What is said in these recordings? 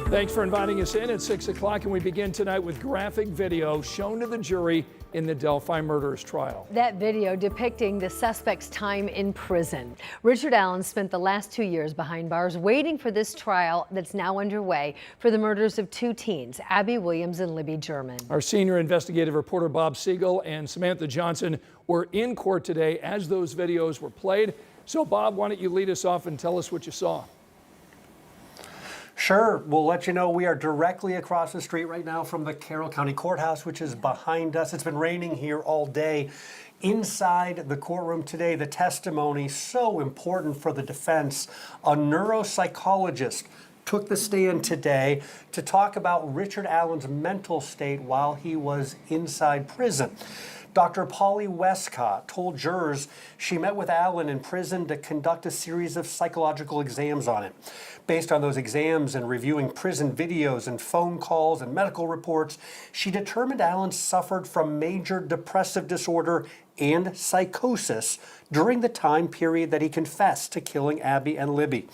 Thanks for inviting us in at 6 o'clock, and we begin tonight with graphic video shown to the jury in the Delphi murderers trial. That video depicting the suspect's time in prison. Richard Allen spent the last 2 years behind bars waiting for this trial that's now underway for the murders of two teens, Abby Williams and Libby German. Our senior investigative reporter Bob Siegel and Samantha Johnson were in court today as those videos were played. So Bob, why don't you lead us off and tell us what you saw? Sure. We'll let you know we are directly across the street right now from the Carroll County Courthouse, which is behind us. It's been raining here all day. Inside the courtroom today, the testimony so important for the defense. A neuropsychologist took the stand today to talk about Richard Allen's mental state while he was inside prison. Dr. Polly Westcott told jurors she met with Allen in prison to conduct a series of psychological exams on him. Based on those exams and reviewing prison videos and phone calls and medical reports, she determined Allen suffered from major depressive disorder and psychosis during the time period that he confessed to killing Abby and Libby.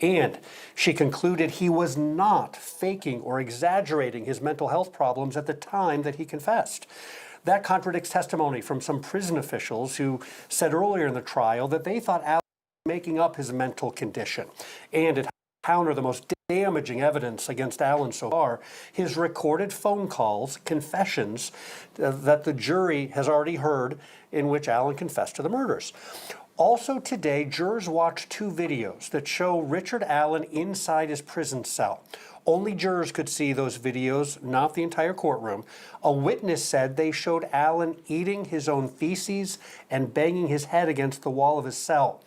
And she concluded he was not faking or exaggerating his mental health problems at the time that he confessed. That contradicts testimony from some prison officials who said earlier in the trial that they thought Allen was making up his mental condition. And it counter the most damaging evidence against Allen so far, his recorded phone calls, confessions that the jury has already heard in which Allen confessed to the murders. Also today, jurors watched two videos that show Richard Allen inside his prison cell. Only jurors could see those videos, not the entire courtroom. A witness said they showed Allen eating his own feces and banging his head against the wall of his cell.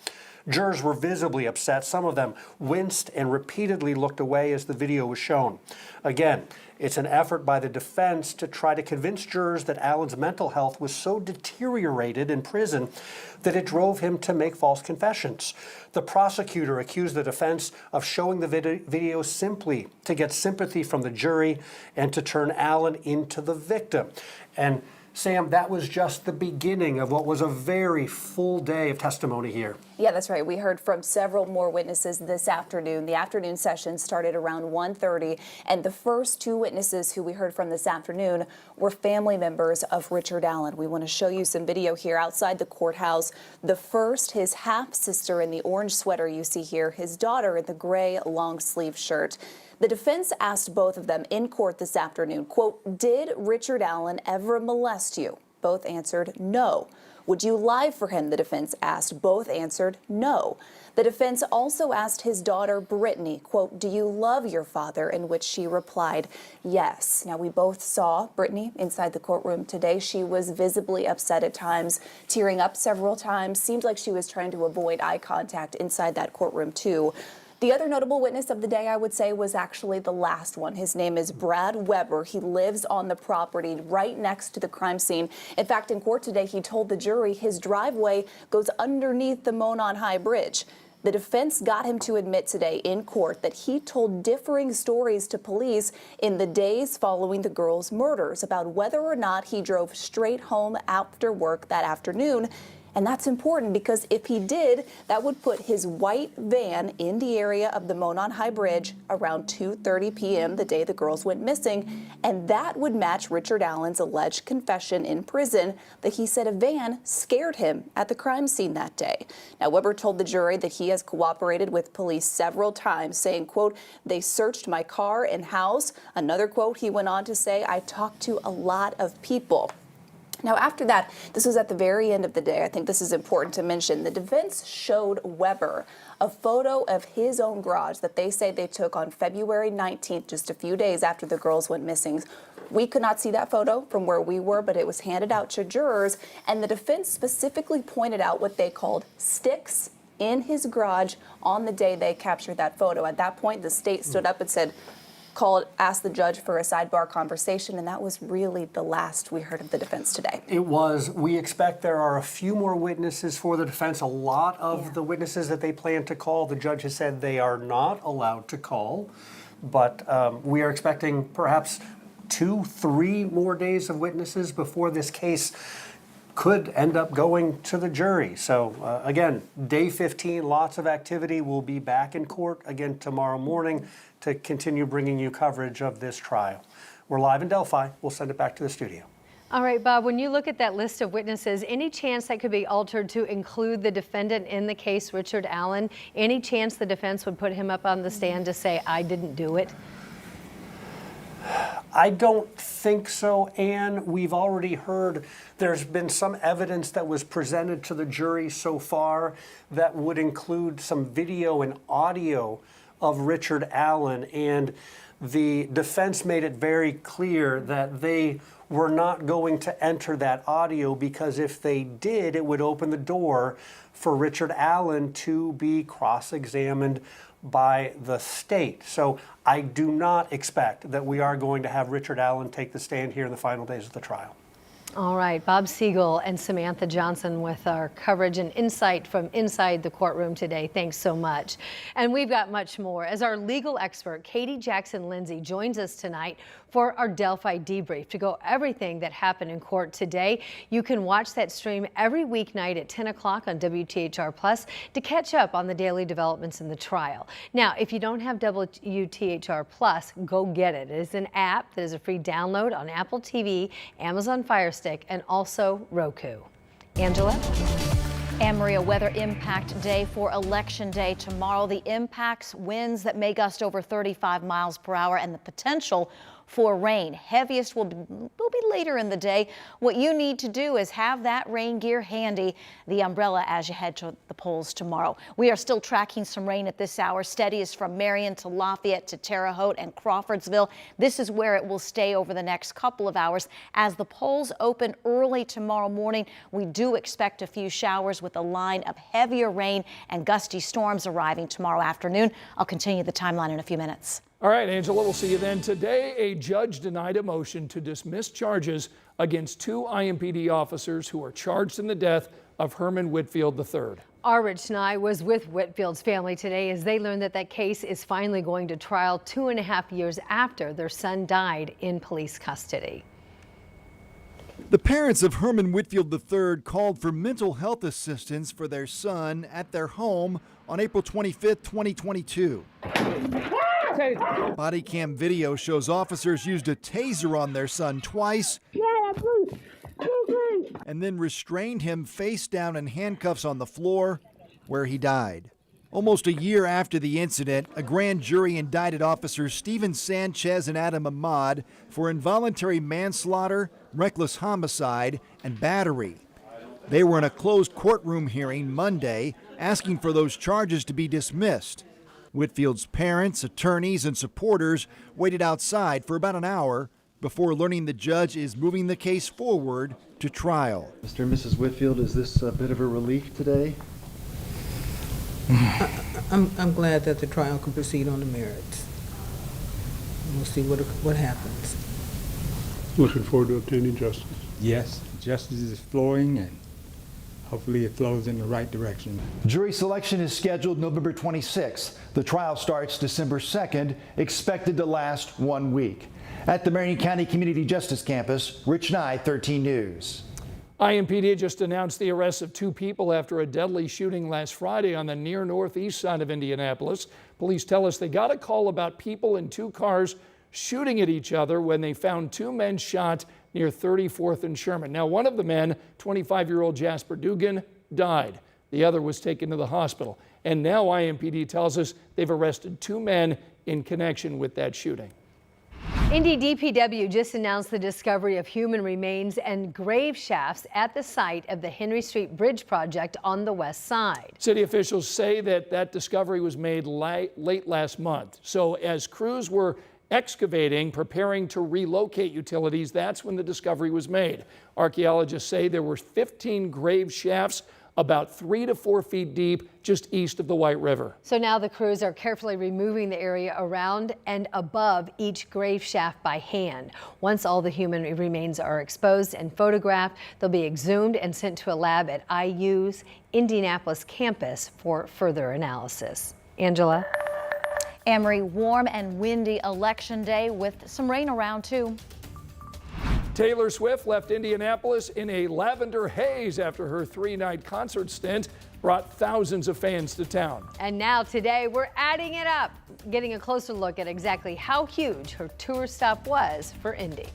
Jurors were visibly upset. Some of them winced and repeatedly looked away as the video was shown. Again, it's an effort by the defense to try to convince jurors that Allen's mental health was so deteriorated in prison that it drove him to make false confessions. The prosecutor accused the defense of showing the video simply to get sympathy from the jury and to turn Allen into the victim. And Sam, that was just the beginning of what was a very full day of testimony here. Yeah, that's right. We heard from several more witnesses this afternoon. The afternoon session started around 1:30, and the first two witnesses who we heard from this afternoon were family members of Richard Allen. We want to show you some video here outside the courthouse. The first, his half-sister in the orange sweater you see here, his daughter in the gray long-sleeve shirt. The defense asked both of them in court this afternoon, quote, "Did Richard Allen ever molest you?" Both answered no. "Would you lie for him?" the defense asked. Both answered no. The defense also asked his daughter, Brittany, quote, "Do you love your father?" in which she replied, yes. Now, we both saw Brittany inside the courtroom today. She was visibly upset at times, tearing up several times. Seemed like she was trying to avoid eye contact inside that courtroom, too. The other notable witness of the day, I would say, was actually the last one. His name is Brad Weber. He lives on the property right next to the crime scene. In fact, in court today, he told the jury his driveway goes underneath the Monon High Bridge. The defense got him to admit today in court that he told differing stories to police in the days following the girls' murders about whether or not he drove straight home after work that afternoon. And that's important because if he did, that would put his white van in the area of the Monon High Bridge around 2:30 p.m. the day the girls went missing. And that would match Richard Allen's alleged confession in prison that he said a van scared him at the crime scene that day. Now, Weber told the jury that he has cooperated with police several times, saying, quote, "They searched my car and house." Another quote, he went on to say, "I talked to a lot of people." Now, after that, this was at the very end of the day. I think this is important to mention. The defense showed Weber a photo of his own garage that they say they took on February 19th, just a few days after the girls went missing. We could not see that photo from where we were, but it was handed out to jurors, and the defense specifically pointed out what they called sticks in his garage on the day they captured that photo. At that point, the state stood up and said, asked the judge for a sidebar conversation, and that was really the last we heard of the defense today. It was. We expect there are a few more witnesses for the defense. A lot of the witnesses that they plan to call, the judge has said they are not allowed to call, but we are expecting perhaps 2-3 more days of witnesses before this case could end up going to the jury. So again, day 15, lots of activity. We'll be back in court again tomorrow morning to continue bringing you coverage of this trial. We're live in Delphi. We'll send it back to the studio. All right, Bob, when you look at that list of witnesses, any chance that could be altered to include the defendant in the case, Richard Allen? Any chance the defense would put him up on the stand to say, I didn't do it? I don't think so, Ann. We've already heard there's been some evidence that was presented to the jury so far that would include some video and audio of Richard Allen, and the defense made it very clear that they were not going to enter that audio because if they did, it would open the door for Richard Allen to be cross-examined by the state. So I do not expect that we are going to have Richard Allen take the stand here in the final days of the trial. All right, Bob Siegel and Samantha Johnson with our coverage and insight from inside the courtroom today. Thanks so much. And we've got much more as our legal expert, Katie Jackson-Lindsay, joins us tonight for our Delphi debrief to go everything that happened in court today. You can watch that stream every weeknight at 10 o'clock on WTHR Plus to catch up on the daily developments in the trial. Now, if you don't have WTHR Plus, go get it. It is an app that is a free download on Apple TV, Amazon Fire Stick, and also Roku. Angela? Anne-Marie, a weather impact day for Election Day tomorrow. The impacts, winds that may gust over 35 miles per hour, and the potential for rain. Heaviest will be later in the day. What you need to do is have that rain gear handy, the umbrella, as you head to the polls tomorrow. We are still tracking some rain at this hour. Steadiest from Marion to Lafayette to Terre Haute and Crawfordsville. This is where it will stay over the next couple of hours. As the polls open early tomorrow morning, we do expect a few showers with a line of heavier rain and gusty storms arriving tomorrow afternoon. I'll continue the timeline in a few minutes. All right, Angela, we'll see you then. Today, a judge denied a motion to dismiss charges against two IMPD officers who are charged in the death of Herman Whitfield III. Our Rich Nye was with Whitfield's family today as they learned that that case is finally going to trial 2.5 years after their son died in police custody. The parents of Herman Whitfield III called for mental health assistance for their son at their home on April 25, 2022. Body cam video shows officers used a taser on their son twice and then restrained him face down in handcuffs on the floor where he died. Almost a year after the incident, a grand jury indicted officers Steven Sanchez and Adam Ahmad for involuntary manslaughter, reckless homicide, and battery. They were in a closed courtroom hearing Monday asking for those charges to be dismissed. Whitfield's parents, attorneys, and supporters waited outside for about an hour before learning the judge is moving the case forward to trial. Mr. and Mrs. Whitfield, is this a bit of a relief today? I'm glad that the trial can proceed on the merits. We'll see what happens. Looking forward to obtaining justice. Yes, justice is flowing, and hopefully it flows in the right direction. Jury selection is scheduled November 26th. The trial starts December 2nd, expected to last 1 week. At the Marion County Community Justice Campus, Rich Nye, 13 News. IMPD just announced the arrest of two people after a deadly shooting last Friday on the near northeast side of Indianapolis. Police tell us they got a call about people in two cars shooting at each other when they found two men shot near 34th and Sherman. Now, one of the men, 25-year-old Jasper Dugan, died. The other was taken to the hospital. And now IMPD tells us they've arrested two men in connection with that shooting. Indy DPW just announced the discovery of human remains and grave shafts at the site of the Henry Street Bridge project on the west side. City officials say that discovery was made late last month. So as crews were excavating, preparing to relocate utilities, that's when the discovery was made. Archaeologists say there were 15 grave shafts about 3 to 4 feet deep just east of the White River. So now the crews are carefully removing the area around and above each grave shaft by hand. Once all the human remains are exposed and photographed, they'll be exhumed and sent to a lab at IU's Indianapolis campus for further analysis. Angela? Anne-Marie, warm and windy Election Day with some rain around too. Taylor Swift left Indianapolis in a lavender haze after her 3-night concert stint brought thousands of fans to town. And now today we're adding it up, getting a closer look at exactly how huge her tour stop was for Indy.